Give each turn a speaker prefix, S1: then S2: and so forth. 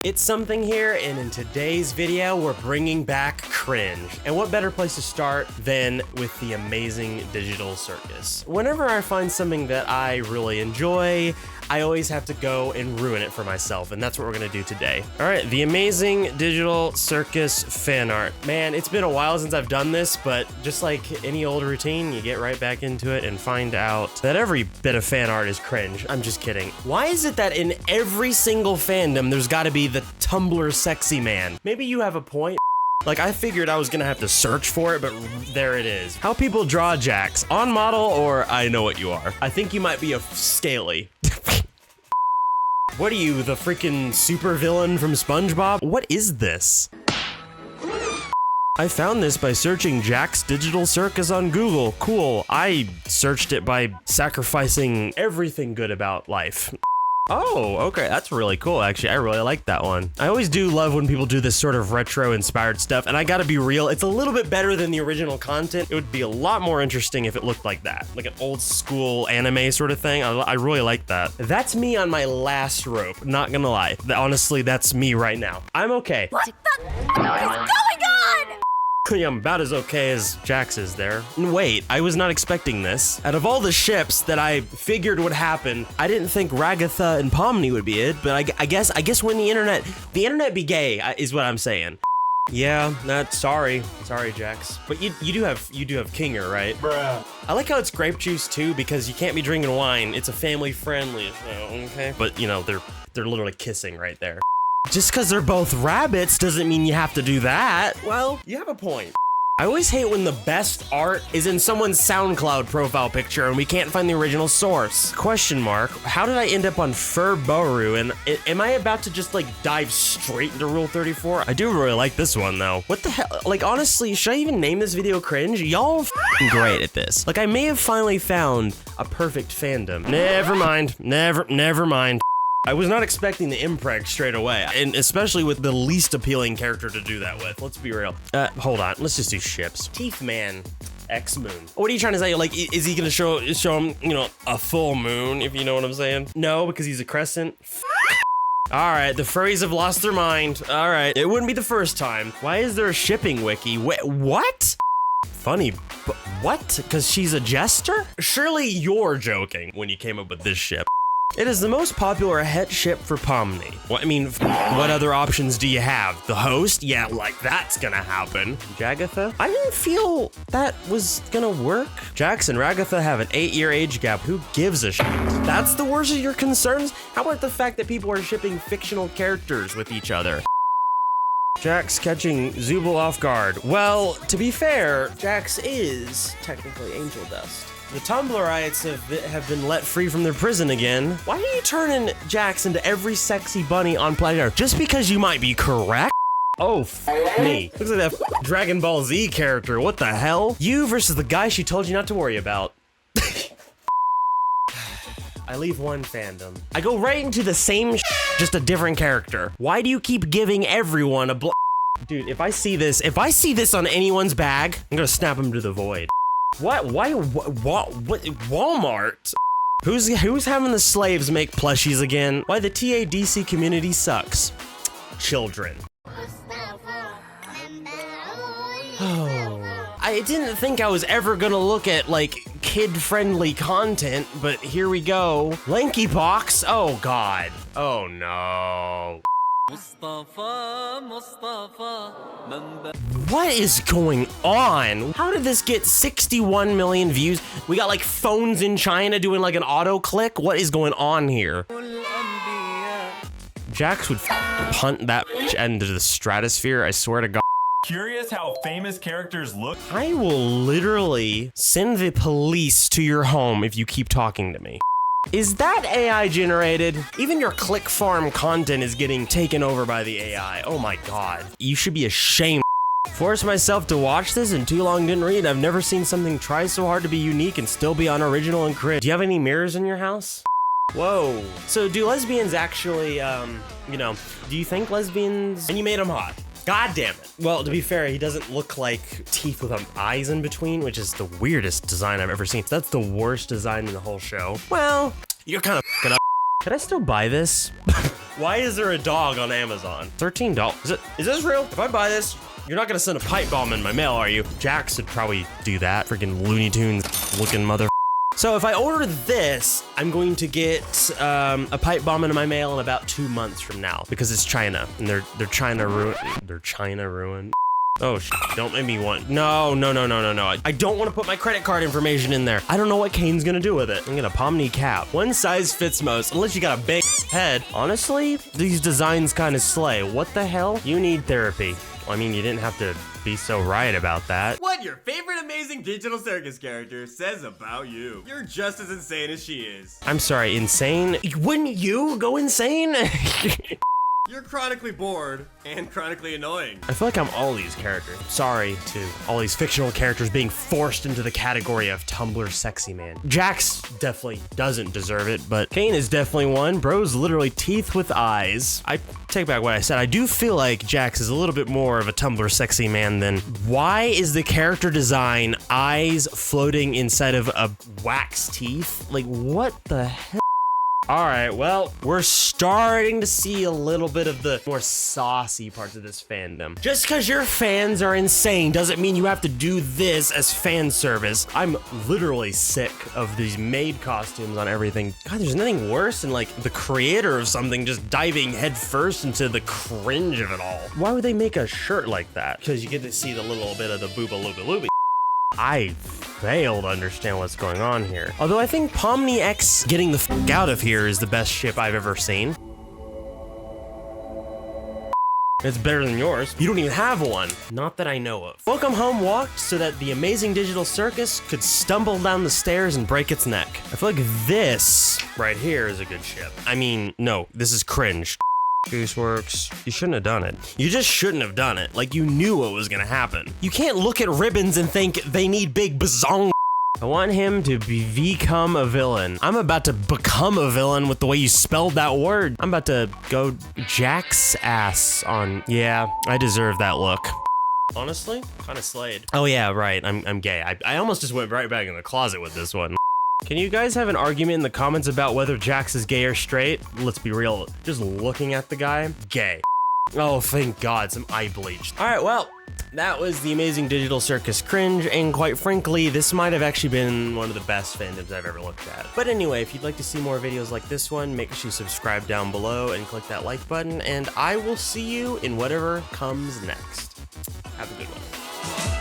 S1: It's something here, and in today's video, we're bringing back cringe. And what better place to start than with the Amazing Digital Circus? Whenever I find something that I really enjoy, I always have to go and ruin it for myself, and that's what we're gonna do today. All right, the Amazing Digital Circus fan art. Man, it's been a while since I've done this, but just like any old routine, you get right back into it and find out that every bit of fan art is cringe. I'm just kidding. Why is it that in every single fandom, there's gotta be the Tumblr sexy man? Maybe you have a point. Like, I figured I was gonna have to search for it, but there it is. How people draw Jax. On model or I know what you are. I think you might be a scaly. What are you, the freaking super villain from SpongeBob? What is this? I found this by searching Jax Digital Circus on Google. Cool. I searched it by sacrificing everything good about life. Oh, okay, that's really cool, actually. I really like that one. I always do love when people do this sort of retro-inspired stuff, and I gotta be real, it's a little bit better than the original content. It would be a lot more interesting if it looked like that, like an old school anime sort of thing. I really like that. That's me on my last rope, not gonna lie. Honestly, that's me right now. I'm okay.
S2: What the is going on?
S1: I'm about as okay as Jax is there. Wait, I was not expecting this. Out of all the ships that I figured would happen, I didn't think Ragatha and Pomni would be it, but I guess when the internet be gay, is what I'm saying. Yeah, sorry Jax. But you do have Kinger, right?
S3: Bruh.
S1: I like how it's grape juice too, because you can't be drinking wine. It's a family friendly show, okay? But you know, they're literally kissing right there. Just because they're both rabbits doesn't mean you have to do that. Well, you have a point. I always hate when the best art is in someone's SoundCloud profile picture and we can't find the original source. Question mark, how did I end up on Furboru? And am I about to just like dive straight into Rule 34? I do really like this one though. What the hell? Like honestly, should I even name this video cringe? Y'all f***ing great at this. Like I may have finally found a perfect fandom. Never mind, never mind. I was not expecting the impreg straight away, and especially with the least appealing character to do that with. Let's be real. Hold on. Let's just do ships. Teeth Man, X Moon. What are you trying to say? Like, is he gonna show him, you know, a full moon, if you know what I'm saying? No, because he's a crescent. All right, the furries have lost their mind. All right, it wouldn't be the first time. Why is there a shipping wiki? Wait, what? Funny, but what? Because she's a jester? Surely you're joking when you came up with this ship. It is the most popular het ship for Pomni. Well, I mean, what other options do you have? The host? Yeah, like that's gonna happen. Jagatha? I didn't feel that was gonna work. Jax and Ragatha have an 8-year age gap. Who gives a shit? That's the worst of your concerns? How about the fact that people are shipping fictional characters with each other? Jax catching Zubul off guard. Well, to be fair, Jax is technically angel dust. The Tumblrites have been let free from their prison again. Why are you turning Jax into every sexy bunny on planet Earth? Just because you might be correct? Oh, me. Looks like that Dragon Ball Z character. What the hell? You versus the guy she told you not to worry about. I leave one fandom. I go right into the same just a different character. Why do you keep giving everyone a Dude, if I see this on anyone's bag, I'm gonna snap him to the void. What? Why? What? Walmart? Who's having the slaves make plushies again? Why the TADC community sucks. Children. Oh. I didn't think I was ever gonna look at like kid-friendly content, but here we go. Lanky Pox? Oh God. Oh no. What is going on? How did this get 61 million views? We got like phones in China doing like an auto click. What is going on here? Jax would punt that bitch into the stratosphere, I swear to God.
S3: Curious how famous characters look?
S1: I will literally send the police to your home if you keep talking to me. Is that AI generated? Even your click farm content is getting taken over by the AI. Oh my God. You should be ashamed. Forced myself to watch this and too long didn't read. I've never seen something try so hard to be unique and still be unoriginal and cringe. Do you have any mirrors in your house? Whoa. So do lesbians actually, you know, do you think lesbians, and you made them hot? God damn it. Well, to be fair, he doesn't look like teeth with eyes in between, which is the weirdest design I've ever seen. That's the worst design in the whole show. Well, you're kind of f***ing up. Could I still buy this? Why is there a dog on Amazon? $13. Is this real? If I buy this, you're not gonna send a pipe bomb in my mail, are you? Jax would probably do that. Freaking Looney Tunes looking mother. So if I order this, I'm going to get a pipe bomb in my mail in about 2 months from now because it's China and they're China ruined. Oh, don't make me want. No. I don't want to put my credit card information in there. I don't know what Kane's gonna do with it. I'm gonna Pomni cap. One size fits most, unless you got a big head. Honestly, these designs kind of slay. What the hell? You need therapy. Well, I mean, you didn't have to be so right about that.
S2: What your favorite Amazing Digital Circus character says about you. You're just as insane as she is.
S1: I'm sorry, insane? Wouldn't you go insane?
S2: You're chronically bored and chronically annoying.
S1: I feel like I'm all these characters. Sorry to all these fictional characters being forced into the category of Tumblr sexy man. Jax definitely doesn't deserve it, but Kane is definitely one. Bro's literally teeth with eyes. I take back what I said. I do feel like Jax is a little bit more of a Tumblr sexy man than... Why is the character design eyes floating inside of a wax teeth? Like, what the hell? All right, well, we're starting to see a little bit of the more saucy parts of this fandom. Just because your fans are insane doesn't mean you have to do this as fan service. I'm literally sick of these maid costumes on everything. God, there's nothing worse than like the creator of something just diving headfirst into the cringe of it all. Why would they make a shirt like that? Because you get to see the little bit of the booba looba looby. I fail to understand what's going on here. Although I think Pomni X getting the f out of here is the best ship I've ever seen. It's better than yours. You don't even have one. Not that I know of. Welcome Home walked so that the Amazing Digital Circus could stumble down the stairs and break its neck. I feel like this right here is a good ship. I mean, no, this is cringe. Gooseworks, you shouldn't have done it. You just shouldn't have done it. Like you knew what was gonna happen. You can't look at ribbons and think they need big bazong. I want him to become a villain. I'm about to become a villain with the way you spelled that word. I'm about to go Jack's ass on. Yeah, I deserve that look. Honestly, kind of slayed. Oh yeah, right, I'm gay. I almost just went right back in the closet with this one. Can you guys have an argument in the comments about whether Jax is gay or straight? Let's be real, just looking at the guy, gay. Oh, thank God, some eye bleach. All right, well, that was the Amazing Digital Circus Cringe, and quite frankly, this might have actually been one of the best fandoms I've ever looked at. But anyway, if you'd like to see more videos like this one, make sure you subscribe down below and click that like button, and I will see you in whatever comes next. Have a good one.